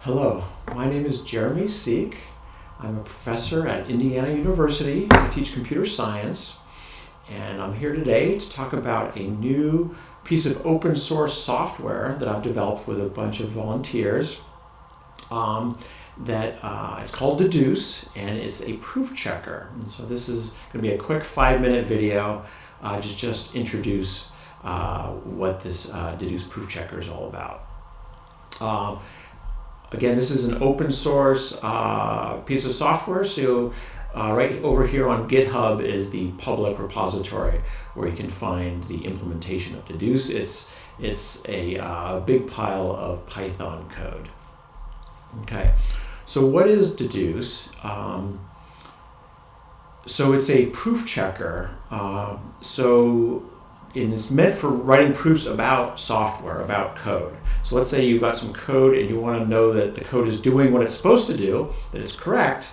Hello, my name is Jeremy Seek. I'm a professor at Indiana University. I teach computer science, and I'm here today to talk about a new piece of open source software that I've developed with a bunch of volunteers. It's called Deduce, and it's a proof checker. And so this is going to be a quick 5-minute video to just introduce what this Deduce proof checker is all about. Again, this is an open source piece of software, so right over here on GitHub is the public repository where you can find the implementation of Deduce. It's a big pile of Python code. Okay, so what is Deduce? So it's a proof checker. It's meant for writing proofs about software, about code. So let's say you've got some code and you want to know that the code is doing what it's supposed to do, that it's correct.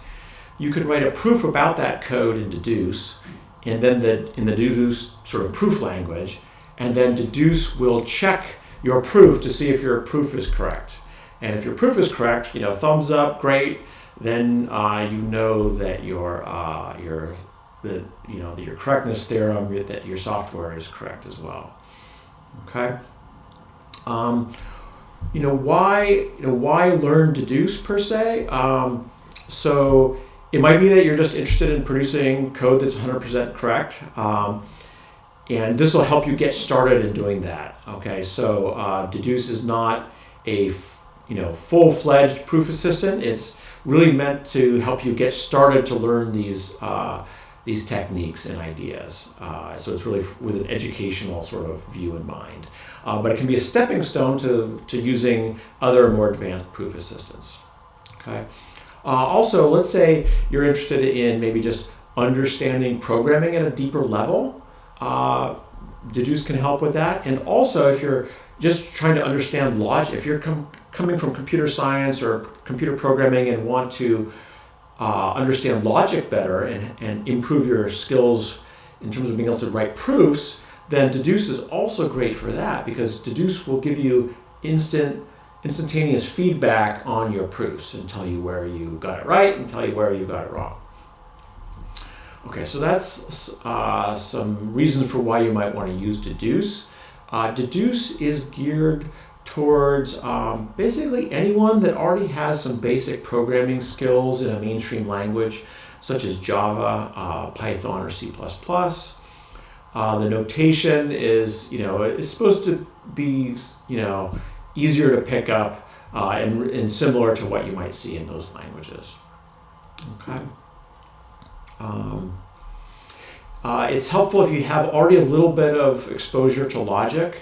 You could write a proof about that code in Deduce, and then in the Deduce sort of proof language, and then Deduce will check your proof to see if your proof is correct. And if your proof is correct, thumbs up, great. Then you know that your correctness theorem, that your software is correct as well. Okay. Why learn Deduce per se? So it might be that you're just interested in producing code that's 100% correct, and this will help you get started in doing that. Okay, so Deduce is not a full-fledged proof assistant. It's really meant to help you get started to learn these techniques and ideas. So it's really with an educational sort of view in mind. But it can be a stepping stone to using other more advanced proof assistants. Okay. Also, let's say you're interested in maybe just understanding programming at a deeper level. Deduce can help with that. And also, if you're just trying to understand logic, if you're coming from computer science or computer programming and want to understand logic better and improve your skills in terms of being able to write proofs, then Deduce is also great for that, because Deduce will give you instantaneous feedback on your proofs and tell you where you got it right and tell you where you got it wrong. Okay, so that's some reasons for why you might want to use Deduce. Deduce is geared towards basically anyone that already has some basic programming skills in a mainstream language, such as Java, Python, or C++. The notation is, it's supposed to be, easier to pick up and similar to what you might see in those languages. Okay. It's helpful if you have already a little bit of exposure to logic.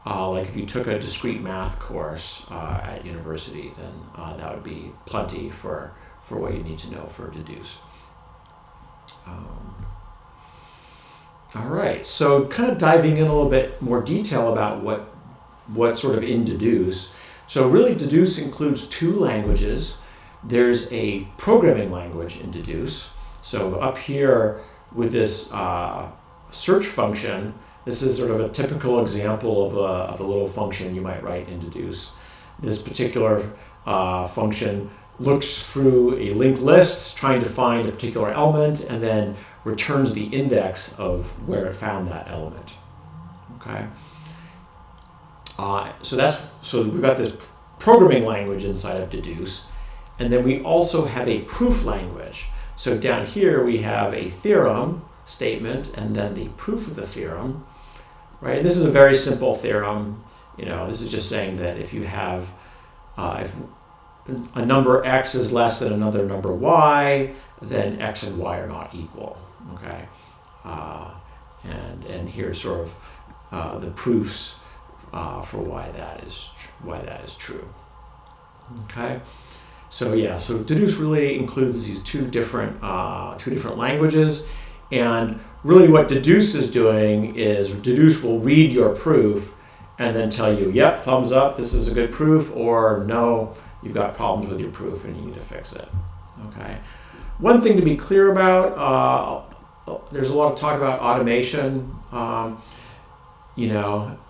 Like if you took a discrete math course at university, then that would be plenty for what you need to know for Deduce. All right, so kind of diving in a little bit more detail about what's sort of in Deduce. So really Deduce includes two languages. There's a programming language in Deduce. So up here with this search function, this is sort of a typical example of a little function you might write in Deduce. This particular function looks through a linked list, trying to find a particular element, and then returns the index of where it found that element. Okay. So we've got this programming language inside of Deduce, and then we also have a proof language. So down here we have a theorem statement and then the proof of the theorem. Right, and this is a very simple theorem. This is just saying that if you have, if a number x is less than another number y, then x and y are not equal. Okay, and here's sort of the proofs for why that is true. Okay, so Deduce really includes these two different languages. And really what Deduce is doing is Deduce will read your proof and then tell you, yep, thumbs up, this is a good proof, or no, you've got problems with your proof and you need to fix it. Okay. One thing to be clear about, there's a lot of talk about automation,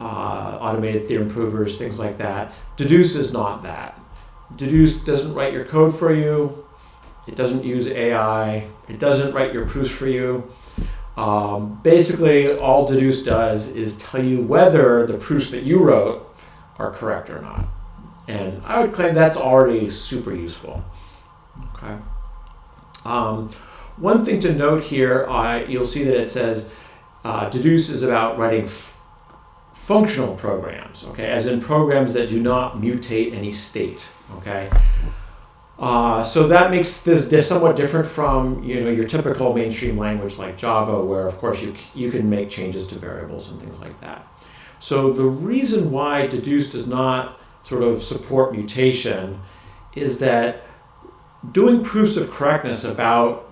automated theorem provers, things like that. Deduce is not that. Deduce doesn't write your code for you. It doesn't use AI. It doesn't write your proofs for you. Basically, all Deduce does is tell you whether the proofs that you wrote are correct or not. And I would claim that's already super useful. Okay. One thing to note here, you'll see that it says Deduce is about writing functional programs, okay, as in programs that do not mutate any state, okay. So that makes this somewhat different from your typical mainstream language like Java, where of course you can make changes to variables and things like that. So the reason why Deduce does not sort of support mutation is that doing proofs of correctness about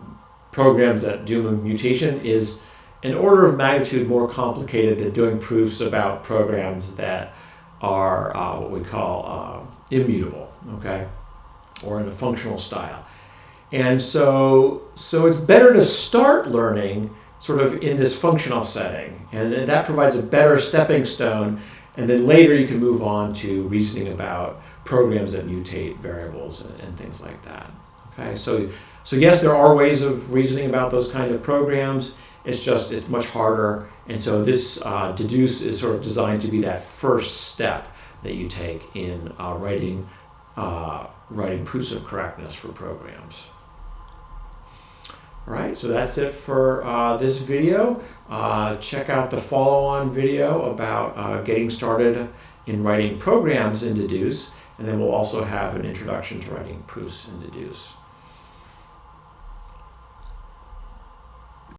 programs that do mutation is an order of magnitude more complicated than doing proofs about programs that are what we call immutable, okay, or in a functional style. And so it's better to start learning sort of in this functional setting, and then that provides a better stepping stone, and then later you can move on to reasoning about programs that mutate variables and things like that. Okay, so yes, there are ways of reasoning about those kind of programs. It's much harder, and so this Deduce is sort of designed to be that first step that you take in writing proofs of correctness for programs. All right, so that's it for this video. Check out the follow-on video about getting started in writing programs in Deduce, and then we'll also have an introduction to writing proofs in Deduce.